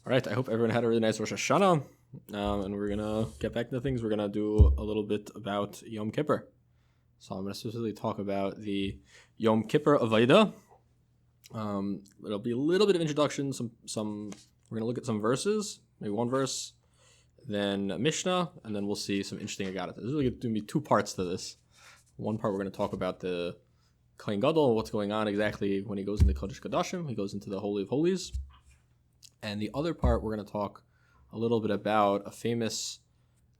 All right, I hope everyone had a really nice Rosh Hashanah, and we're going to get back to things. We're going to do a little bit about Yom Kippur. So I'm going to specifically talk about the Yom Kippur Avodah. There'll be a little bit of introduction, some we're going to look at some verses, maybe one verse, then Mishnah, and then we'll see some interesting Agadah. There's really going to be two parts to this. One part we're going to talk about the Kohen Gadol, what's going on exactly when he goes into Kodesh Kodashim, he goes into the Holy of Holies. And the other part, we're going to talk a little bit about a famous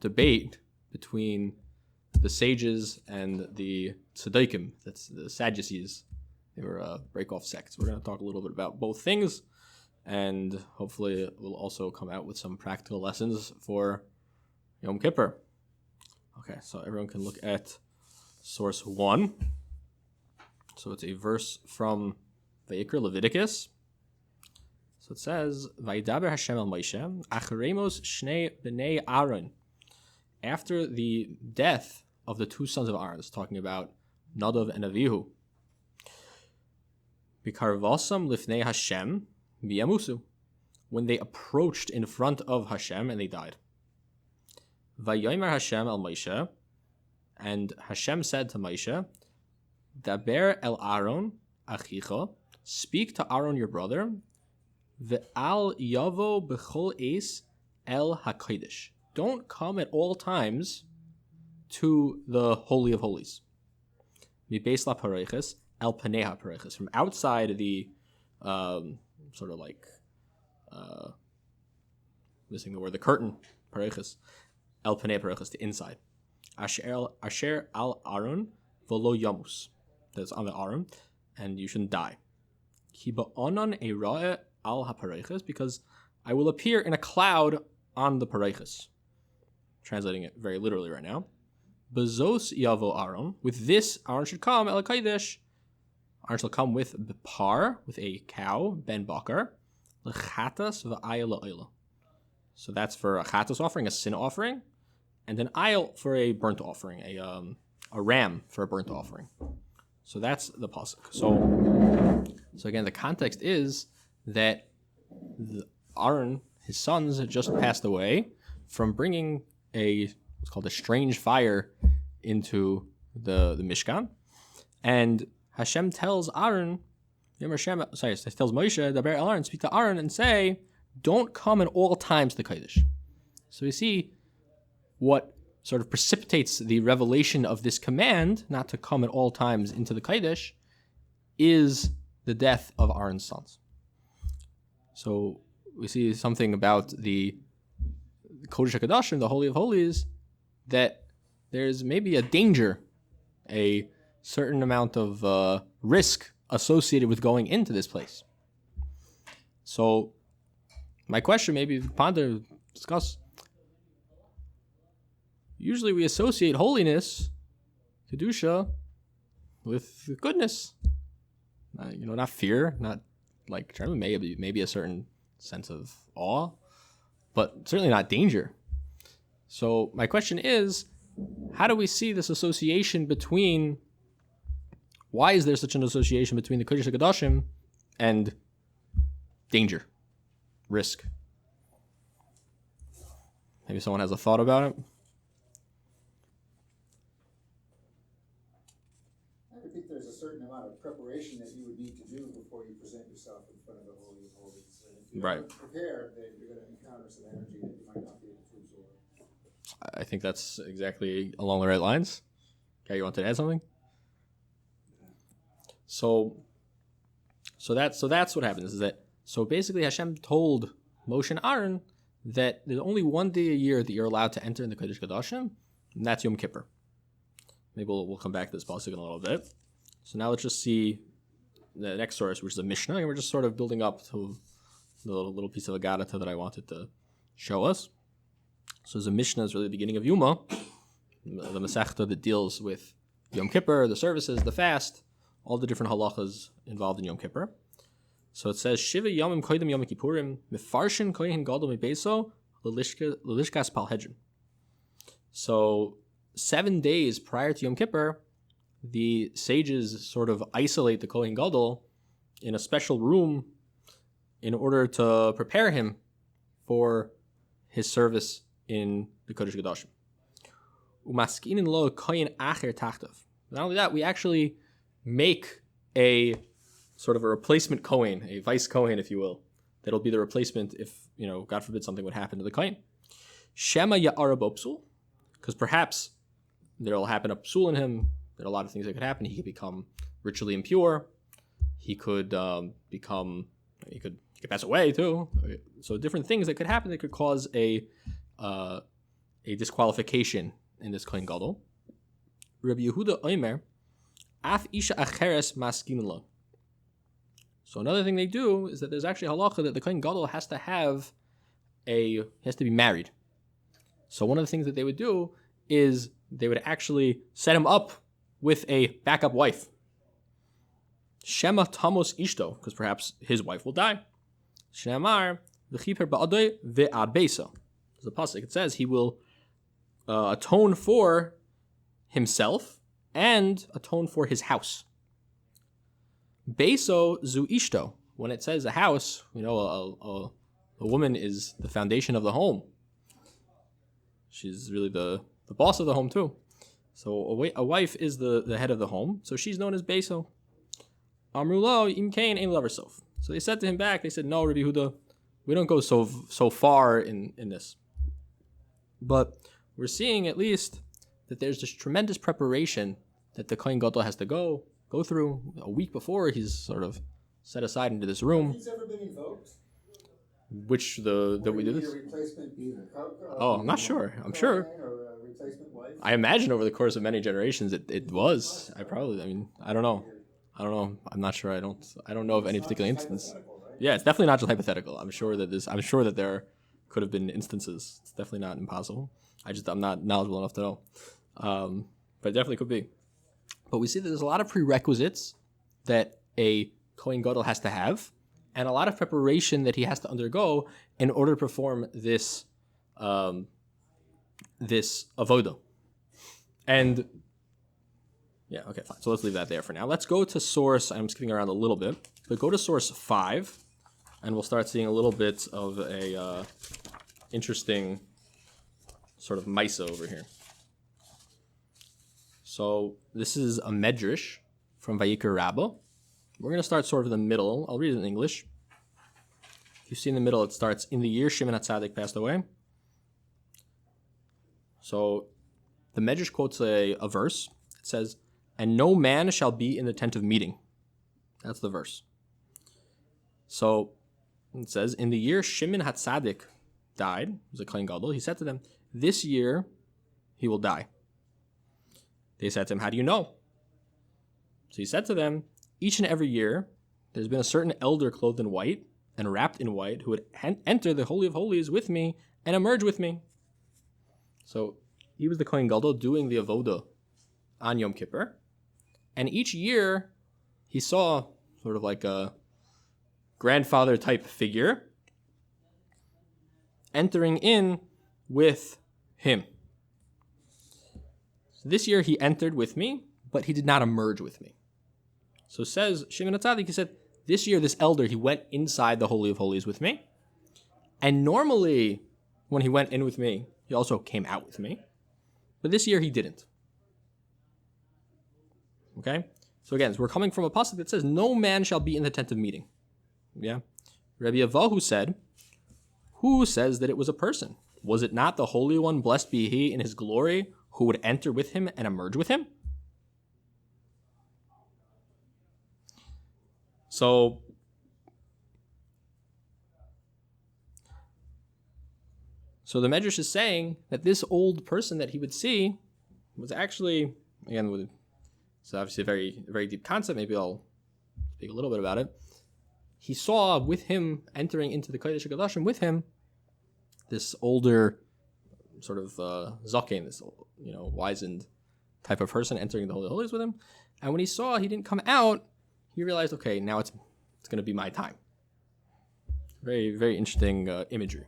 debate between the sages and the tzaddikim, that's the Sadducees. They were a break-off sect. So we're going to talk a little bit about both things, and hopefully we'll also come out with some practical lessons for Yom Kippur. Okay, so everyone can look at source 1. So it's a verse from Vayikra, Leviticus. So it says, Vaydaber Hashem el Moshe, Acharemos Shnei B'nei Aaron. After the death of the two sons of Aaron, it's talking about Nadav and Avihu. Bikarvasam Lifnei Hashem V'yamusu. When they approached in front of Hashem and they died. Vayomer Hashem el Moshe, and Hashem said to Moshe, Daber el Aaron achicha, speak to Aaron your brother, Ve'al yavo b'chol es el hakodesh. Don't come at all times to the Holy of Holies. Mibeis la pareches el panei ha-pareches. From outside the sort of like missing the word, the curtain pareches el panei pareches, the inside. Asher al Aaron v'lo yamus. That's on the Aaron, and you shouldn't die. Ki ba'onan eira'e al ha-pareches, because I will appear in a cloud on the pareches. Translating it very literally right now. Bezos yavo Aaron. With this, Aaron should come el kodesh. Aaron shall come with par, with a cow, ben bakar, lechatas v'ayel la'oila. So that's for a chatas offering, a sin offering, and an ayel for a burnt offering, a ram for a burnt offering. So that's the pasuk. So again, the context is that Aaron, his sons, had just passed away from bringing what's called a strange fire into the Mishkan, and Hashem tells Aaron, tells Moshe, Daber el Aaron, speak to Aaron and say, don't come at all times to the Kodesh. So we see what sort of precipitates the revelation of this command, not to come at all times into the Kodesh, is the death of Aaron's sons. So we see something about the Kodesh HaKodashim, the Holy of Holies, that there's maybe a danger, a certain amount of risk associated with going into this place. So my question, maybe ponder, discuss. Usually we associate holiness, Kedusha, with goodness. Not fear, not like maybe a certain sense of awe, but certainly not danger. So my question is, how do we see this association between, why is there such an association between the Kodesh HaKodashim and danger, risk? Maybe someone has a thought about it? I think there's a certain amount of preparation that you would need to do before you present yourself in front of the Holy of Holies. And if you're not prepared, then you're going to encounter some energy that you might not be able to absorb. I think that's exactly along the right lines. Okay, you want to add something? So that's what happens. Is that so? Basically, Hashem told Moshe and Aaron that there's only one day a year that you're allowed to enter in the Kodesh Kodashim, and that's Yom Kippur. Maybe we'll come back to this pasuk in a little bit. So now let's just see the next source, which is the Mishnah, and we're just sort of building up to the little piece of Agadah that I wanted to show us. So the Mishnah is really the beginning of Yuma, the Masechta that deals with Yom Kippur, the services, the fast, all the different halachas involved in Yom Kippur. So it says, Shiva Yomim Koydem Yom Kippurim, Mefarshin Kohen Gadol Mebeso, Lelishkas Palhedrin. So 7 days prior to Yom Kippur, the sages sort of isolate the Kohen Gadol in a special room in order to prepare him for his service in the Kodesh Gadol. Umaskinin lo kohen acher tachtav. Not only that, we actually make a sort of a replacement Kohen, a vice Kohen, if you will, that'll be the replacement if, God forbid something would happen to the Kohen. Shema ya'ara bo psul, because perhaps there'll happen a psul in him. There are a lot of things that could happen. He could become ritually impure. He could he could pass away too. So different things that could happen that could cause a disqualification in this Kohen Gadol. Rabbi Yehuda Omer, af isha acheres maskin lo. So another thing they do is that there's actually halacha that the Kohen Gadol has to be married. So one of the things that they would do is they would actually set him up with a backup wife. Shema tamos ishto, because perhaps his wife will die. Shneamar v'chiper ba'adoi ve'abeso. There's a pasuk. It says he will atone for himself and atone for his house. Beso zu ishto. When it says a house, a woman is the foundation of the home. She's really the boss of the home too. So a wife is the head of the home. So she's known as Beso. Amrulo imkain ein lover sof. So they said to him back, they said, no, Rabbi Yehuda, we don't go so far in this. But we're seeing at least that there's this tremendous preparation that the Kohen Gadol has to go through. A week before he's sort of set aside into this room. He's ever been invoked? Which that we did this? I'm not sure. I'm sure. I imagine over the course of many generations it was. I don't know. I'm not sure. I don't know of any particular instance. Yeah, it's definitely not just hypothetical. I'm sure that there could have been instances. It's definitely not impossible. I'm not knowledgeable enough to know. But it definitely could be. But we see that there's a lot of prerequisites that a Kohen Gadol has to have, and a lot of preparation that he has to undergo in order to perform this avodah. And yeah, okay, fine. So let's leave that there for now. Let's go to source. I'm skipping around a little bit, but go to source 5, and we'll start seeing a little bit of a interesting sort of Maisa over here. So this is a medrash from Vayikra Rabbah. We're going to start sort of in the middle. I'll read it in English. You see in the middle, it starts, in the year Shimon HaTzadik passed away. So the medrash quotes a verse. It says, and no man shall be in the tent of meeting. That's the verse. So it says, in the year Shimon HaTzadik died, he was a Kohen Gadol, he said to them, this year he will die. They said to him, how do you know? So he said to them, each and every year, there's been a certain elder clothed in white and wrapped in white who would enter the Holy of Holies with me and emerge with me. So he was the Kohen Gadol doing the avodah on Yom Kippur. And each year, he saw sort of like a grandfather type figure entering in with him. So this year he entered with me, but he did not emerge with me. So says Shimon HaTzadik, he said, this year this elder, he went inside the Holy of Holies with me. And normally when he went in with me, he also came out with me. But this year he didn't. Okay? So again, we're coming from a pasuk that says, no man shall be in the tent of meeting. Yeah? Rabbi Avahu said, who says that it was a person? Was it not the Holy One, blessed be he, in his glory, who would enter with him and emerge with him? So the Medrash is saying that this old person that he would see was actually, again, it's obviously a very, very deep concept. Maybe I'll speak a little bit about it. He saw with him entering into the Kodesh HaKodashim with him this older sort of zaken, this wizened type of person entering the Holy of Holies with him. And when he saw he didn't come out, he realized, okay, now it's going to be my time. Very, very interesting imagery.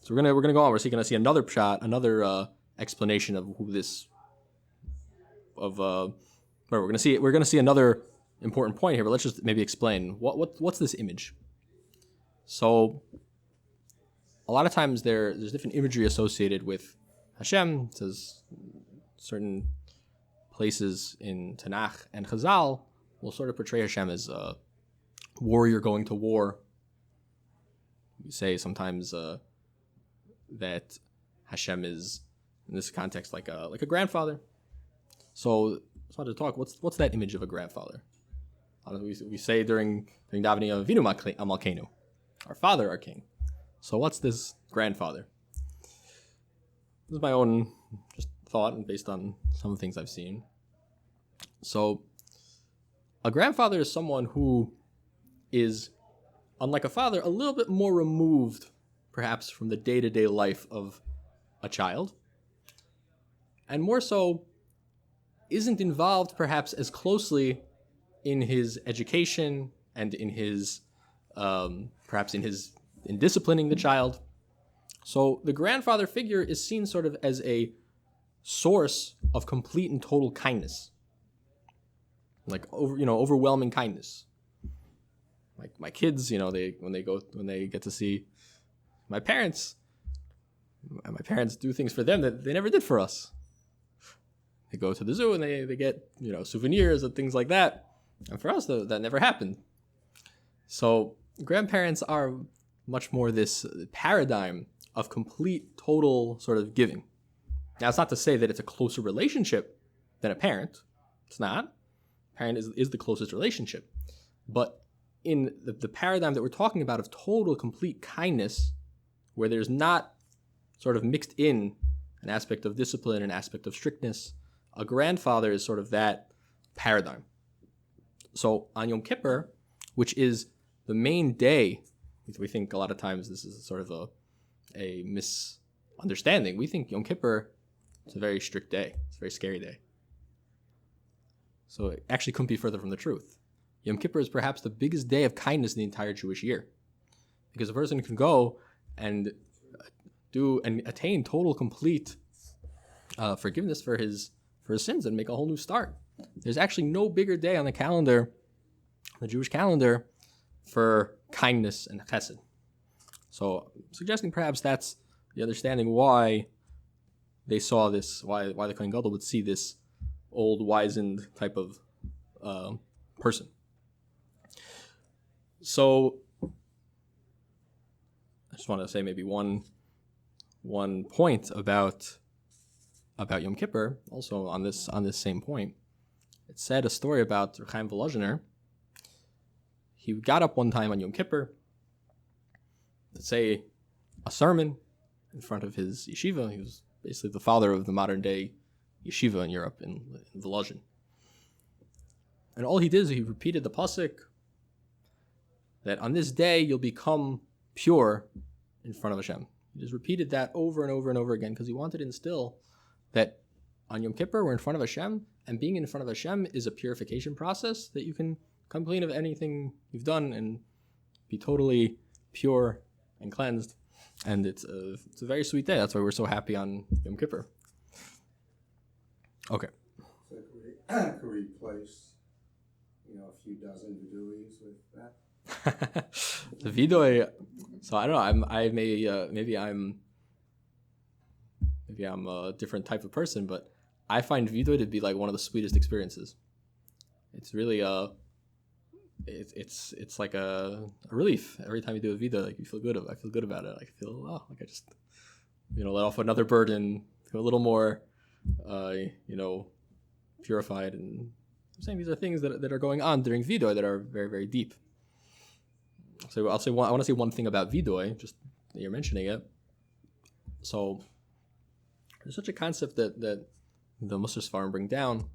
So we're gonna go on. We're going to see another shot, another explanation of who this we're going to see another important point here. But let's just maybe explain what's this image. So a lot of times there's different imagery associated with Hashem. It says certain places in Tanakh and Chazal will sort of portray Hashem as a warrior going to war. We say sometimes that Hashem is, in this context, like a grandfather. So I just wanted to talk. What's that image of a grandfather? We say during davening of Avinu Malkeinu, our Father, our King. So what's this grandfather? This is my own just thought and based on some of the things I've seen. So a grandfather is someone who is, unlike a father, a little bit more removed, perhaps, from the day-to-day life of a child, and more so isn't involved, perhaps, as closely in his education and in his, perhaps in disciplining the child. So the grandfather figure is seen sort of as a source of complete and total kindness, like overwhelming kindness. Like my kids, when they get to see my parents do things for them that they never did for us. They go to the zoo and they get souvenirs and things like that, and for us that never happened. So grandparents are much more this paradigm of complete, total sort of giving. Now, it's not to say that it's a closer relationship than a parent. It's not. Parent is the closest relationship. But in the paradigm that we're talking about of total, complete kindness, where there's not sort of mixed in an aspect of discipline, an aspect of strictness, a grandfather is sort of that paradigm. So on Yom Kippur, which is the main day, we think a lot of times this is sort of a misunderstanding. We think Yom Kippur is a very strict day. It's a very scary day. So it actually couldn't be further from the truth. Yom Kippur is perhaps the biggest day of kindness in the entire Jewish year, because a person can go and do and attain total, complete forgiveness for his sins and make a whole new start. There's actually no bigger day on the calendar, the Jewish calendar, for kindness and chesed. So I'm suggesting perhaps that's the understanding why they saw this, why the Kohen Gadol would see this old, wizened type of person. So I just want to say maybe one point about Yom Kippur, also on this same point. It said a story about Chaim Volozhiner. He got up one time on Yom Kippur to say a sermon in front of his yeshiva. He was basically the father of the modern day yeshiva in Europe, in Volozhin. And all he did is he repeated the pasuk that on this day you'll become pure in front of Hashem. He just repeated that over and over and over again because he wanted to instill that on Yom Kippur we're in front of Hashem, and being in front of Hashem is a purification process that you can come clean of anything you've done and be totally pure and cleansed. And it's a very sweet day. That's why we're so happy on Yom Kippur. Okay. So could we replace, a few dozen viduis with that? The vidoy. So I don't know. Maybe I'm a different type of person, but I find vidoy to be like one of the sweetest experiences. It's really it's like a relief every time you do a vidoy. Like you feel good. I feel good about it. I feel like I just let off another burden. Feel a little more purified. And I'm saying these are things that are going on during vidoy that are very, very deep. So I want to say one thing about vidoy, just that you're mentioning it. So there's such a concept that the Musar Sfarim bring down,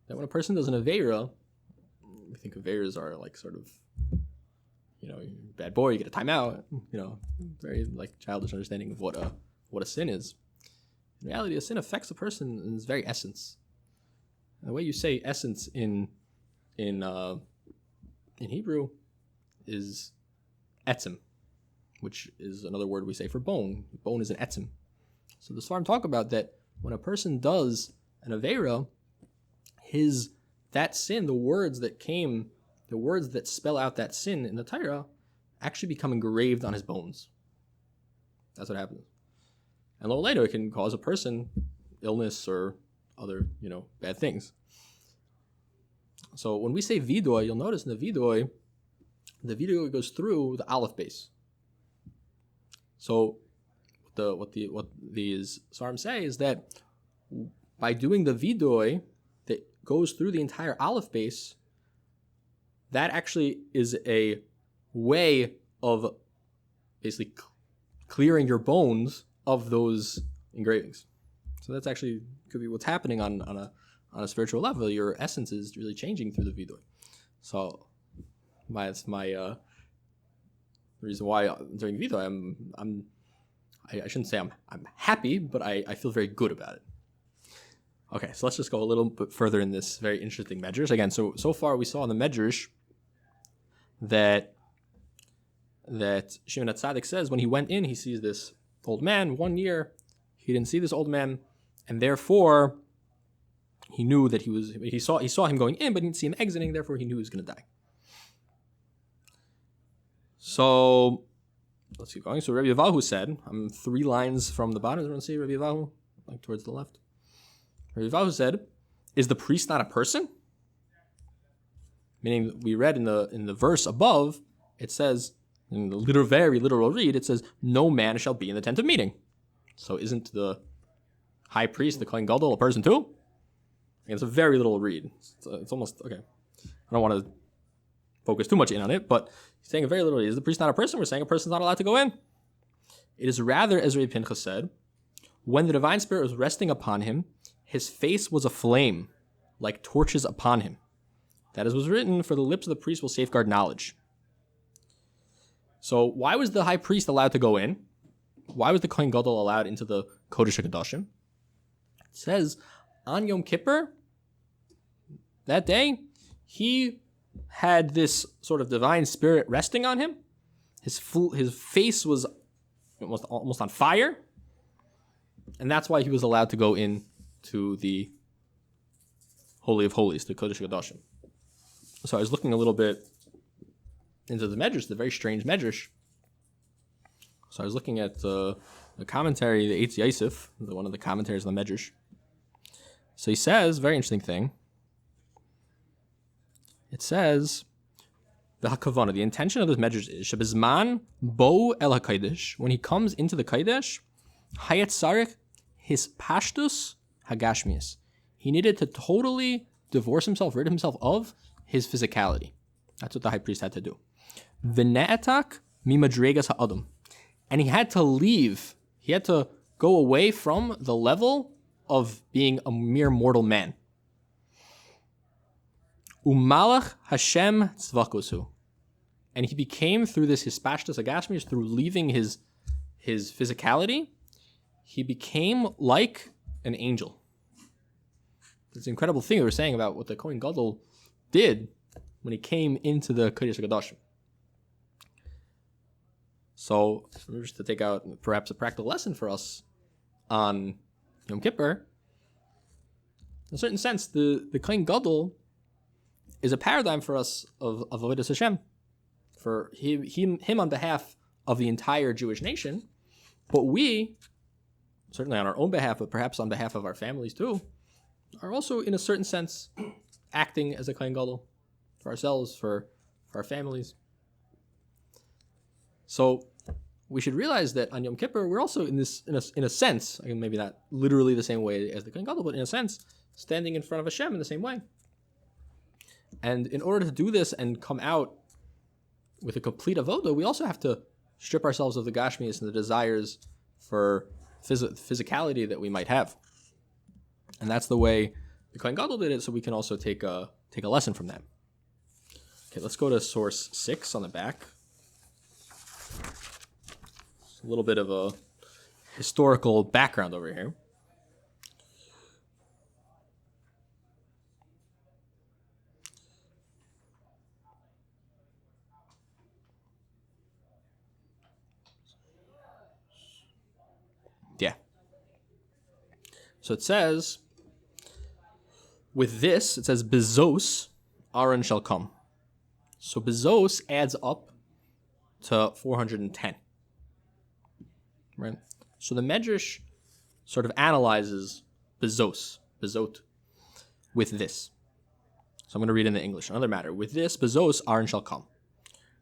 that when a person does an aveira, we think aveiras are like sort of, bad boy, you get a timeout, very like childish understanding of what a sin is. In reality, a sin affects a person in its very essence. And the way you say essence in Hebrew is etzim, which is another word we say for bone. Bone is an etzim. So the Sfarim talk about that when a person does an aveira, that sin, the words that spell out that sin in the Torah, actually become engraved on his bones. That's what happens. And a little later, it can cause a person illness or other, bad things. So when we say vidoy, you'll notice in the vidoy goes through the aleph base. So what these Sarim say is that by doing the vidoy that goes through the entire aleph base, that actually is a way of basically clearing your bones of those engravings. So that's actually could be what's happening on a spiritual level. Your essence is really changing through the vidoy. So that's my reason why during vidoy I shouldn't say I'm happy, but I feel very good about it. Okay, so let's just go a little bit further in this very interesting medrash. Again, so far we saw in the medrash that Shimon HaTzadik says when he went in, he sees this old man. 1 year, he didn't see this old man, and therefore he knew that he saw him going in, but he didn't see him exiting. Therefore, he knew he was going to die. So let's keep going. So Rabbi Yevahu said, I'm 3 lines from the bottom. Does everyone see Rabbi Yevahu? Like towards the left. Rabbi Yevahu said, "Is the priest not a person?" Meaning, we read in the verse above, it says, in the very literal read, it says, "No man shall be in the tent of meeting." So isn't the high priest, the Kohen Gadol, a person too? And it's a very little read. It's almost, okay. I don't want to focus too much in on it, but he's saying a very little read. Is the priest not a person? We're saying a person's not allowed to go in. It is rather, as Rabbi Pinchas said, when the divine spirit was resting upon him, his face was aflame, like torches upon him. That is was written, for the lips of the priest will safeguard knowledge. So why was the high priest allowed to go in? Why was the Kohen Gadol allowed into the Kodesh HaKadoshim? It says, on Yom Kippur, that day, he had this sort of divine spirit resting on him. His face was almost on fire. And that's why he was allowed to go in to the Holy of Holies, the Kodesh HaKadoshim. So I was looking a little bit into the Medrash, the very strange Medrash. So I was looking at the commentary, the Eitz Yosef, one of the commentaries on the Medrash. So he says, very interesting thing. It says, the Hakavana, the intention of this Medrash is, Shebizman bo el HaKadosh, when he comes into the Kodesh, Hayat Sarich, his pashtus hagashmius. He needed to totally divorce himself, rid himself of his physicality. That's what the high priest had to do. V'ne'atak mimadregas ha'adam. And he had to leave. He had to go away from the level of being a mere mortal man. Umalach Hashem tzvakosu. And he became, through this hispashtus hagashmius, through leaving his physicality, he became like an angel. It's an incredible thing we were saying about what the Kohen Gadol did when he came into the Kodesh HaKadoshim. So, just to take out perhaps a practical lesson for us on Yom Kippur, in a certain sense, the Kohen Gadol is a paradigm for us of Avodas Hashem, for him on behalf of the entire Jewish nation, but we, certainly on our own behalf, but perhaps on behalf of our families too, are also, in a certain sense, acting as a Kohen Gadol for ourselves, for our families. So we should realize that on Yom Kippur, we're also in a sense, maybe not literally the same way as the Kohen Gadol, but in a sense, standing in front of Hashem in the same way. And in order to do this and come out with a complete avodah, we also have to strip ourselves of the gashmias and the desires for physicality that we might have. And that's the way the Kohen Gadol did it, so we can also take a lesson from that. Okay, let's go to source 6 on the back. It's a little bit of a historical background over here. Yeah. So it says, with this, it says, Bezos, Aaron shall come. So Bezos adds up to 410. right? So the Medrash sort of analyzes bezot, with this. So I'm going to read in the English. Another matter. With this, bezos, Aaron shall come.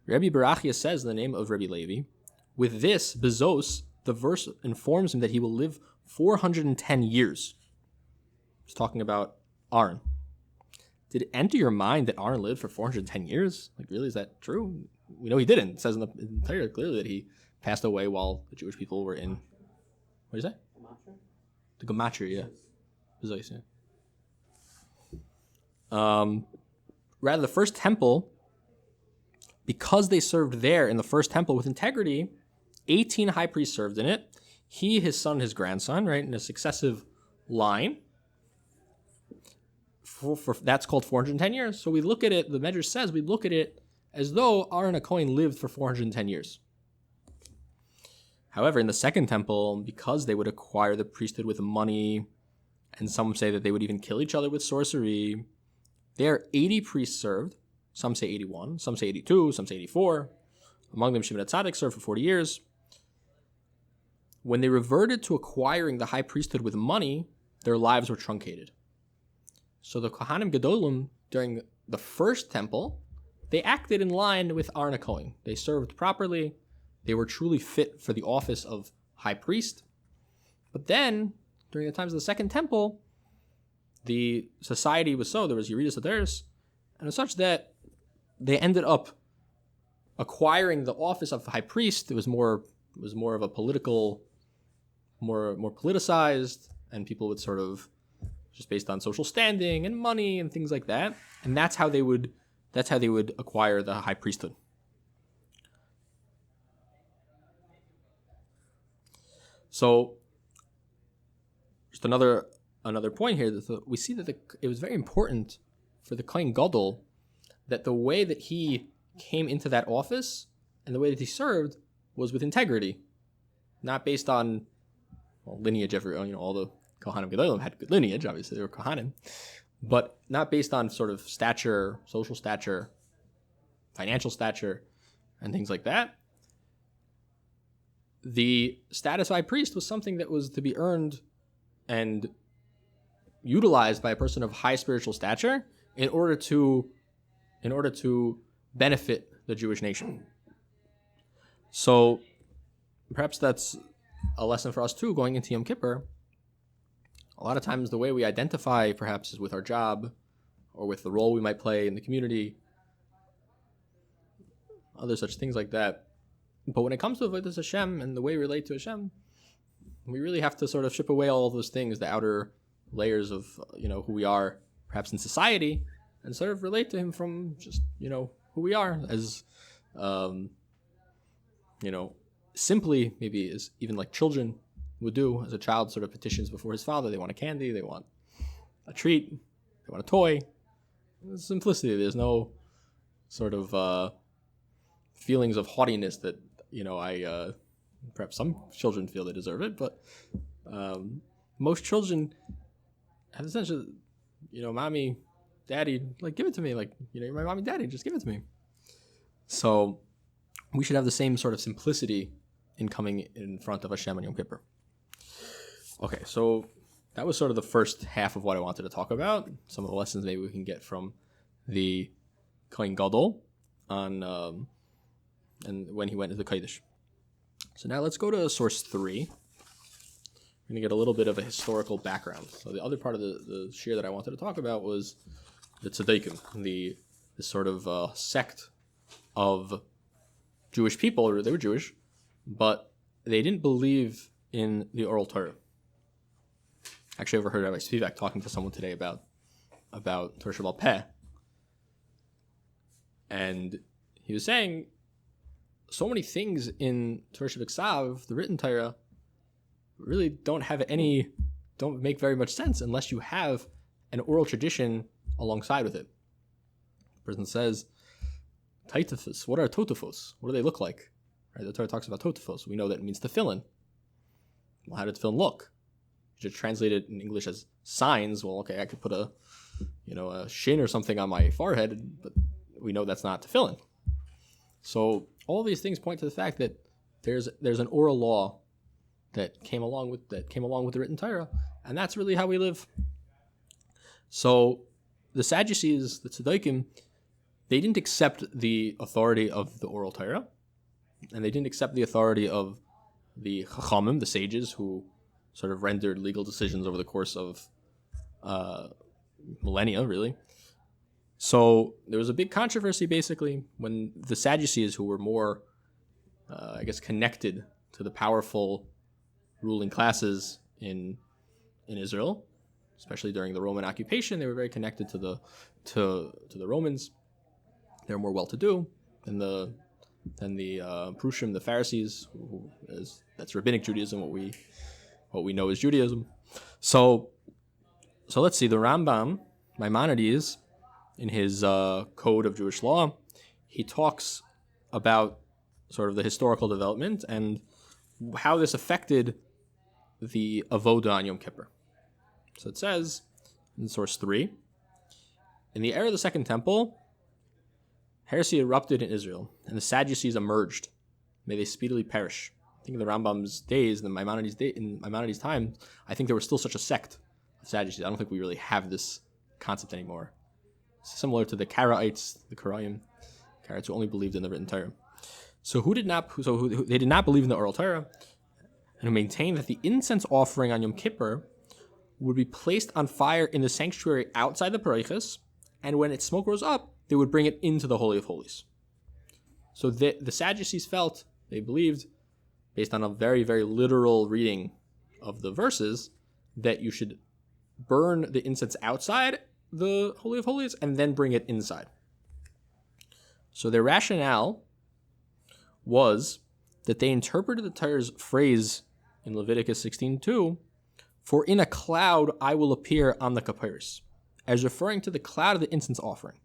Rabbi Barachia says in the name of Rabbi Levi, with this, bezos, the verse informs him that he will live 410 years. He's talking about Aaron. Did it enter your mind that Aaron lived for 410 years? Like, really, is that true? We know he didn't. It says in the Torah clearly that he passed away while the Jewish people were in, what is that? The Gematria, yeah. Bezos, yeah. Rather, the first temple, because they served there in the first temple with integrity, 18 high priests served in it. He, his son, his grandson, right, in a successive line. That's called 410 years. So we look at it, the Medrash says, we look at it as though Aaron HaKohen lived for 410 years. However, in the second temple, because they would acquire the priesthood with money, and some say that they would even kill each other with sorcery, there 80 priests served. Some say 81, some say 82, some say 84. Among them, Shimon HaTzadik served for 40 years. When they reverted to acquiring the high priesthood with money, their lives were truncated. So the Kohanim Gadolim, during the first temple, they acted in line with Aaron HaKohen. They served properly. They were truly fit for the office of high priest. But then, during the times of the second temple, the society was so, there was Yeridus Aderis, and such that they ended up acquiring the office of high priest. It was more of a political, more politicized, and people would sort of, just based on social standing and money and things like that. And that's how they would acquire the high priesthood. So, just another point here, that we see that it was very important for the Kohen Gadol that the way that he came into that office and the way that he served was with integrity, not based on lineage. All the Kohanim Gadolim had good lineage, obviously they were Kohanim, but not based on sort of stature, social stature, financial stature, and things like that. The status of high priest was something that was to be earned and utilized by a person of high spiritual stature in order to benefit the Jewish nation. So perhaps that's a lesson for us too, going into Yom Kippur. A lot of times the way we identify perhaps is with our job or with the role we might play in the community, other such things like that. But when it comes to Avodas Hashem and the way we relate to Hashem, we really have to sort of strip away all of those things, the outer layers of who we are perhaps in society, and sort of relate to Him from just who we are as simply, maybe as even like children would do. As a child sort of petitions before his father, they want a candy, they want a treat, they want a toy. There's simplicity. There's no sort of feelings of haughtiness that I perhaps some children feel they deserve it, but most children have the sense of mommy, daddy, like, give it to me, like, you're my mommy, daddy, just give it to me. So we should have the same sort of simplicity in coming in front of Hashem on Yom Kippur. Okay, so that was sort of the first half of what I wanted to talk about. Some of the lessons maybe we can get from the Kohen Gadol on and when he went to the Kodesh. So now let's go to source 3. We're going to get a little bit of a historical background. So the other part of the shir that I wanted to talk about was the tzaddikim, this sort of sect of Jewish people. They were Jewish, but they didn't believe in the oral Torah. Actually, I overheard Rabbi Spivak talking to someone today about Torah Sheba'al Peh, and he was saying so many things in Torah Sheba'al, the written Torah, really don't make very much sense unless you have an oral tradition alongside with it. The person says, Taitafos, what are totafos? What do they look like? Right, the Torah talks about totafos. We know that it means tefillin. Well, how did tefillin look? You should translate it in English as signs. Well, okay, I could put a shin or something on my forehead, but we know that's not tefillin. So all these things point to the fact that there's an oral law that came along with the written Torah, and that's really how we live. So the Sadducees, the Tzaddikim, they didn't accept the authority of the oral Torah, and they didn't accept the authority of the Chachamim, the sages, who sort of rendered legal decisions over the course of millennia, really. So there was a big controversy, basically, when the Sadducees, who were more, connected to the powerful ruling classes in Israel, especially during the Roman occupation, they were very connected to the Romans. They were more well-to-do than the Prushim, the Pharisees, that's rabbinic Judaism, what we know as Judaism. So let's see. The Rambam, Maimonides, in his Code of Jewish Law, he talks about sort of the historical development and how this affected the avoda on Yom Kippur. So it says in source 3, in the era of the Second Temple, heresy erupted in Israel, and the Sadducees emerged. May they speedily perish. I think in the Rambam's days, in Maimonides' time, I think there was still such a sect of Sadducees. I don't think we really have this concept anymore. It's similar to the Karaites, the Karaim, Karaites who only believed in the written Torah. So they did not believe in the oral Torah, and who maintained that the incense offering on Yom Kippur would be placed on fire in the sanctuary outside the Paraychas, and when its smoke rose up, they would bring it into the Holy of Holies. So the Sadducees they believed, based on a very, very literal reading of the verses, that you should burn the incense outside the Holy of Holies and then bring it inside. So their rationale was that they interpreted the Torah's phrase in Leviticus 16:2, "For in a cloud I will appear on the Kapparis," as referring to the cloud of the incense offering.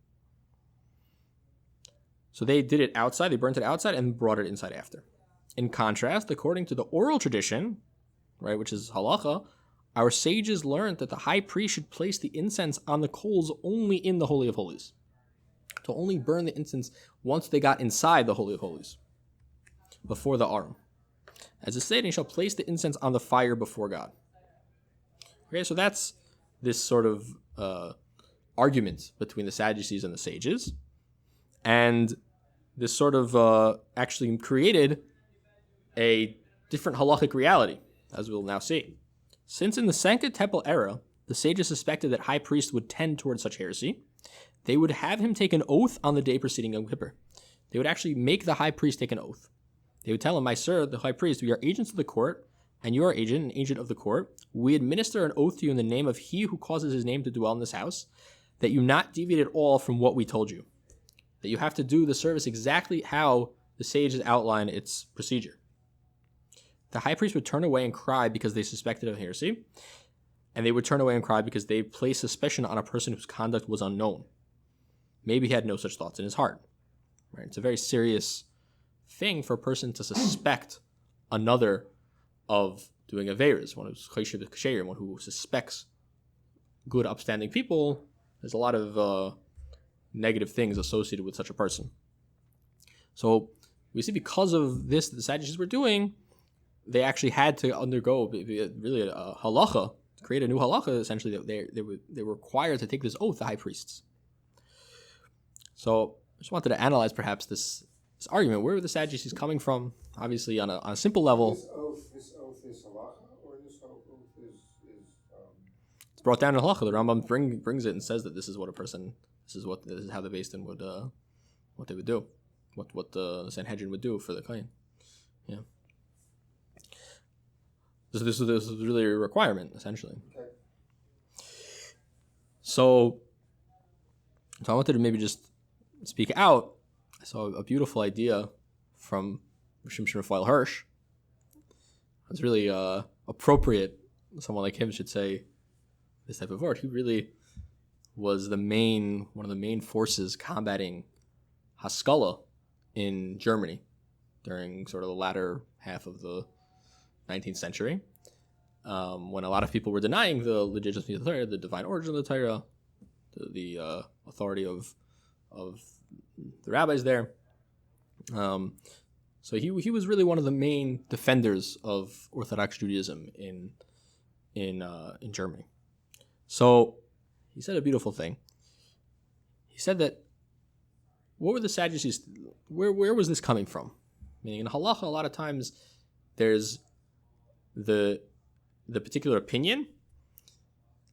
So they did it outside, they burnt it outside and brought it inside after. In contrast, according to the oral tradition, right, which is halacha, our sages learned that the high priest should place the incense on the coals only in the Holy of Holies, to only burn the incense once they got inside the Holy of Holies, before the Aron. As it stated, he shall place the incense on the fire before God. Okay, so that's this sort of argument between the Sadducees and the sages. And this sort of actually created a different halachic reality, as we'll now see. Since in the Second Temple era, the sages suspected that high priests would tend towards such heresy, they would have him take an oath on the day preceding Yom Kippur. They would actually make the high priest take an oath. They would tell him, "My sir, the high priest, we are agents of the court, and you are an agent of the court. We administer an oath to you in the name of he who causes his name to dwell in this house, that you not deviate at all from what we told you. That you have to do the service exactly how the sages outline its procedure." The high priest would turn away and cry because they suspected of heresy, and they would turn away and cry because they placed suspicion on a person whose conduct was unknown. Maybe he had no such thoughts in his heart. Right? It's a very serious thing for a person to suspect another of doing averas, one who's choshev kasher, one who suspects good, upstanding people. There's a lot of negative things associated with such a person. So we see because of this that the Sadducees were doing, they actually had to undergo really a halacha, create a new halacha, essentially, that they were required to take this oath, the high priests. So I just wanted to analyze perhaps this argument. Where were the Sadducees coming from? Obviously, on a simple level. This oath is halacha, or this oath is It's brought down in halacha. The Rambam brings it and says that this is how the Beis Din would what they would do, what the Sanhedrin would do for the Kohen. Yeah. This is really a requirement, essentially. Okay. So I wanted to maybe just speak out. I saw a beautiful idea from Shimshon Raphael Hirsch. It's really appropriate. Someone like him should say this type of word. He really was one of the main forces combating Haskalah in Germany during sort of the latter half of the 19th century, when a lot of people were denying the legitimacy of the Torah, the divine origin of the Torah, the authority of the rabbis there. So he was really one of the main defenders of Orthodox Judaism in Germany. So he said a beautiful thing. He said that, what were the Sadducees? Where was this coming from? Meaning in halacha, a lot of times there's the particular opinion,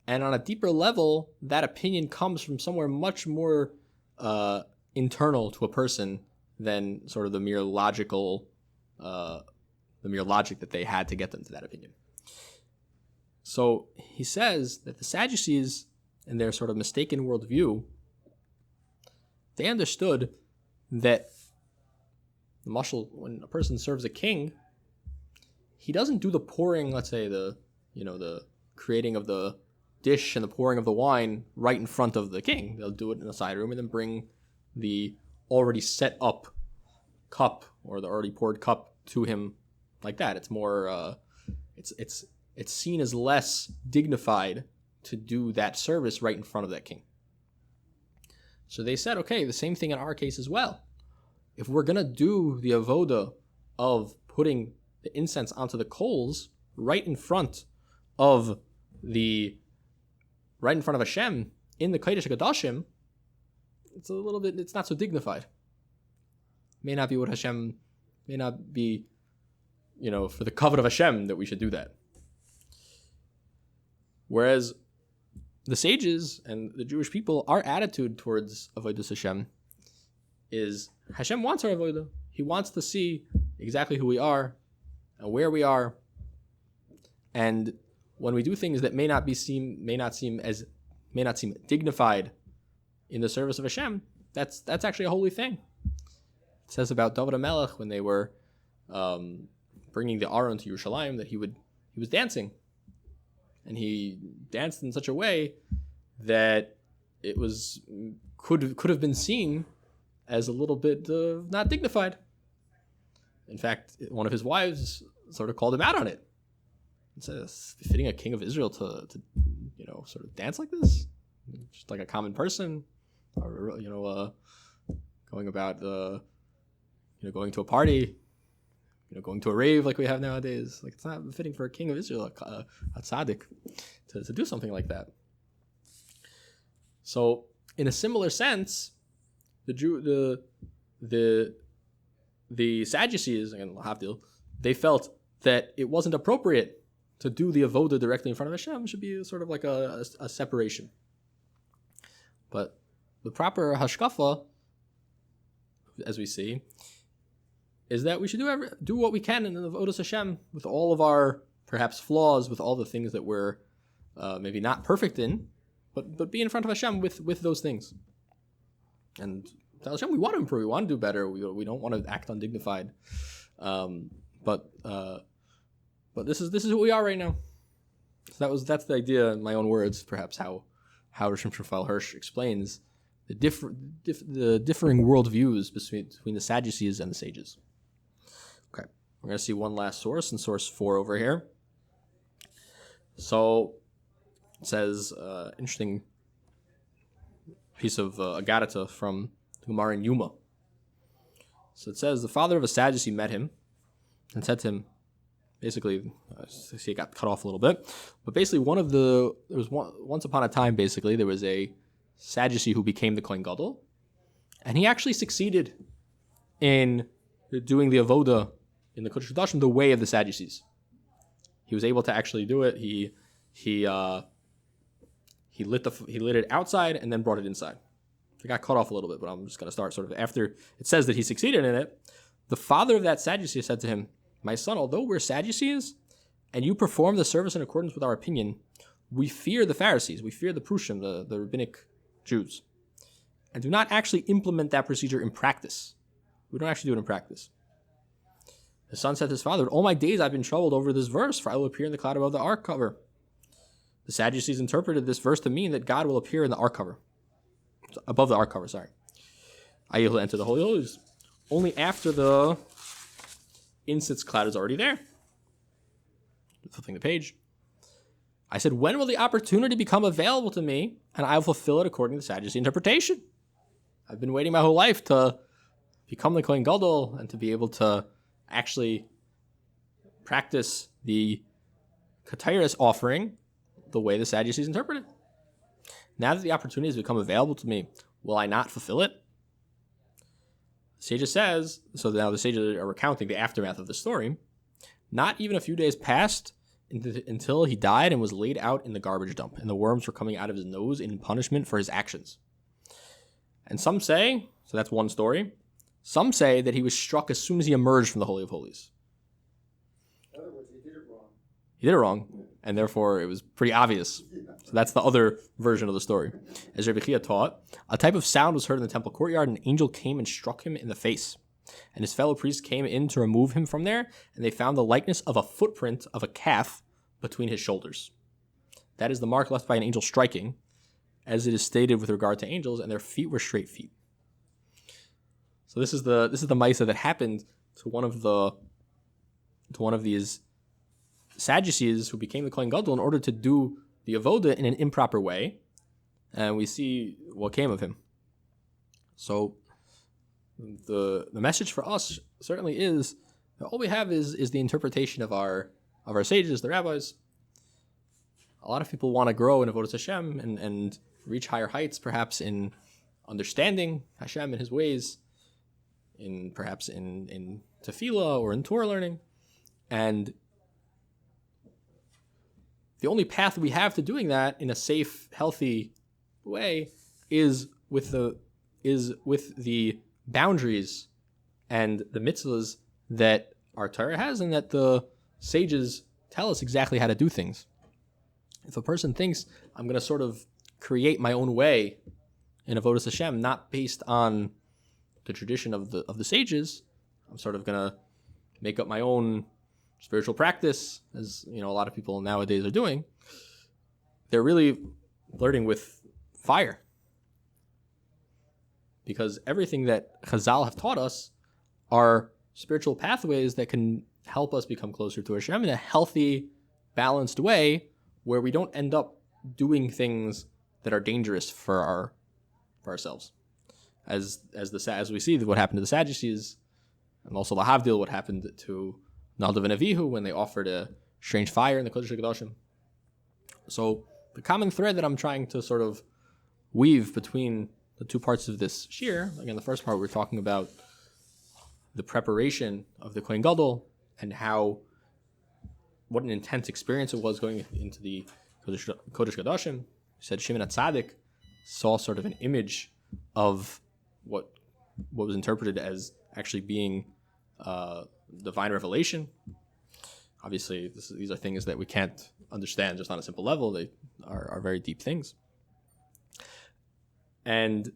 and on a deeper level, that opinion comes from somewhere much more internal to a person than sort of the mere logic that they had to get them to that opinion. So he says that the Sadducees, in their sort of mistaken worldview, they understood that the mashal, when a person serves a king, he doesn't do the pouring, let's say the creating of the dish and the pouring of the wine right in front of the king. They'll do it in a side room and then bring the already set up cup or the already poured cup to him like that. It's more, it's seen as less dignified to do that service right in front of that king. So they said, okay, the same thing in our case as well. If we're going to do the avoda of putting the incense onto the coals right in front of Hashem in the Kodesh HaKodashim, it's not so dignified. May not be what Hashem, may not be, for the covet of Hashem that we should do that. Whereas the sages and the Jewish people, our attitude towards Avodas Hashem is Hashem wants our avodah. He wants to see exactly who we are and where we are. And when we do things that may not seem dignified in the service of Hashem, that's actually a holy thing. It says about David HaMelech when they were bringing the Aron to Yerushalayim that he was dancing. And he danced in such a way that it could have been seen as a little bit not dignified. In fact, one of his wives sort of called him out on it. It says, fitting a king of Israel to sort of dance like this, just like a common person, or going about going to a party, going to a rave like we have nowadays. Like, it's not fitting for a king of Israel, a tzaddik, to do something like that. So, in a similar sense, the Sadducees, and Havdil, they felt that it wasn't appropriate to do the avoda directly in front of Hashem. It should be sort of like a separation. But the proper hashkafa, as we see, is that we should do what we can in the avodas Hashem with all of our perhaps flaws, with all the things that we're maybe not perfect in, but be in front of Hashem with those things. And tell Hashem we want to improve, we want to do better, we don't want to act undignified. But this is who we are right now. So that's the idea, in my own words, perhaps how Rishon Shmuel Hirsch explains the differing worldviews between the Sadducees and the sages. Okay, we're going to see one last source, in source 4 over here. So it says, interesting piece of Agadata from Gemara in Yuma. So it says, the father of a Sadducee met him and said to him, basically, see, it got cut off a little bit, but basically once upon a time, basically, there was a Sadducee who became the Kohen Gadol, and he actually succeeded in doing the avoda in the Kodesh HaKodashim the way of the Sadducees. He was able to actually do it. He lit it outside and then brought it inside. It got cut off a little bit, but I'm just going to start sort of after it says that he succeeded in it. The father of that Sadducee said to him, "My son, although we're Sadducees and you perform the service in accordance with our opinion, we fear the Pharisees, we fear the Prushim, the rabbinic Jews, and do not actually implement that procedure in practice. We don't actually do it in practice." The son said to his father, "All my days I've been troubled over this verse, for I will appear in the cloud above the ark cover." The Sadducees interpreted this verse to mean that God will appear in the ark cover. Above the ark cover, sorry. I will enter the Holy Holies only after the incense cloud is already there. Flipping the page. I said, when will the opportunity become available to me, and I will fulfill it according to the Sadducee interpretation? I've been waiting my whole life to become the Kohen Gadol and to be able to actually practice the Ketairos offering the way the Sadducees interpret it. Now that the opportunity has become available to me, will I not fulfill it? The sages says, so now the sages are recounting the aftermath of the story. Not even a few days passed until he died and was laid out in the garbage dump, and the worms were coming out of his nose in punishment for his actions. And some say, so that's one story, some say that he was struck as soon as he emerged from the Holy of Holies. In other words, he did it wrong. He did it wrong, and therefore it was pretty obvious. So that's the other version of the story. As Rabbi Chia taught, a type of sound was heard in the temple courtyard, and an angel came and struck him in the face. And his fellow priests came in to remove him from there, and they found the likeness of a footprint of a calf between his shoulders. That is the mark left by an angel striking, as it is stated with regard to angels, and their feet were straight feet. So this is the Maisa that happened to one of these Sadducees who became the Kohen Gadol in order to do the avoda in an improper way, and we see what came of him. So the message for us certainly is that all we have is the interpretation of our sages, the rabbis. A lot of people want to grow in avodas Hashem and reach higher heights, perhaps in understanding Hashem and His ways, perhaps in tefillah or in Torah learning, and the only path we have to doing that in a safe, healthy way is with the boundaries and the mitzvahs that our Torah has, and that the sages tell us exactly how to do things. If a person thinks, I'm going to sort of create my own way in avodas Hashem, not based on the tradition of the sages, I'm sort of going to make up my own spiritual practice, as a lot of people nowadays are doing, they're really flirting with fire. Because everything that Chazal have taught us are spiritual pathways that can help us become closer to Hashem in a healthy, balanced way, where we don't end up doing things that are dangerous for ourselves. As we see what happened to the Sadducees, and also lahavdil, what happened to Nadav and Avihu when they offered a strange fire in the Kodesh HaKadoshim. So the common thread that I'm trying to sort of weave between the two parts of this shir, again, the first part we're talking about the preparation of the Kohen Gadol and what an intense experience it was going into the Kodesh HaKadoshim. We said Shimon HaTzadik saw sort of an image of what was interpreted as actually being divine revelation. Obviously, these are things that we can't understand just on a simple level. They are very deep things. And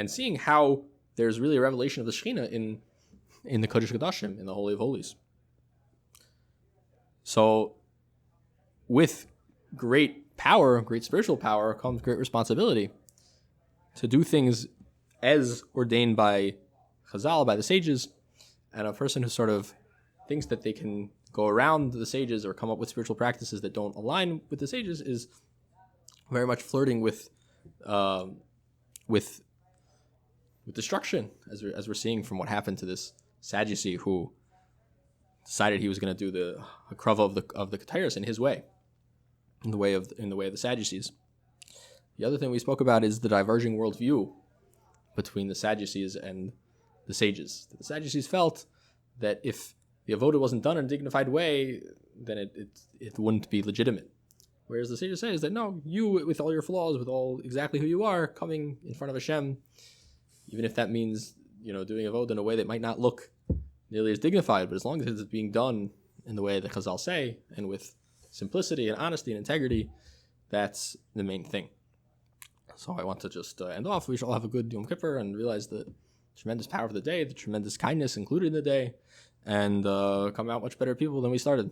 seeing how there's really a revelation of the Shekhinah in the Kodesh HaKadoshim, in the Holy of Holies. So with great power, great spiritual power, comes great responsibility to do things as ordained by Chazal, by the sages. And a person who sort of thinks that they can go around the sages or come up with spiritual practices that don't align with the sages is very much flirting with destruction, as we're seeing from what happened to this Sadducee who decided he was going to do the hakrava of the Ketairos in his way, in the way of the Sadducees. The other thing we spoke about is the diverging worldview between the Sadducees and the sages. The Sadducees felt that if the avodah wasn't done in a dignified way, then it wouldn't be legitimate. Whereas the sages say is that no, you with all your flaws, with all exactly who you are, coming in front of Hashem, even if that means doing avodah in a way that might not look nearly as dignified, but as long as it's being done in the way that Chazal say, and with simplicity and honesty and integrity, that's the main thing. So I want to just end off. We should all have a good Yom Kippur and realize the tremendous power of the day, the tremendous kindness included in the day, and come out much better people than we started.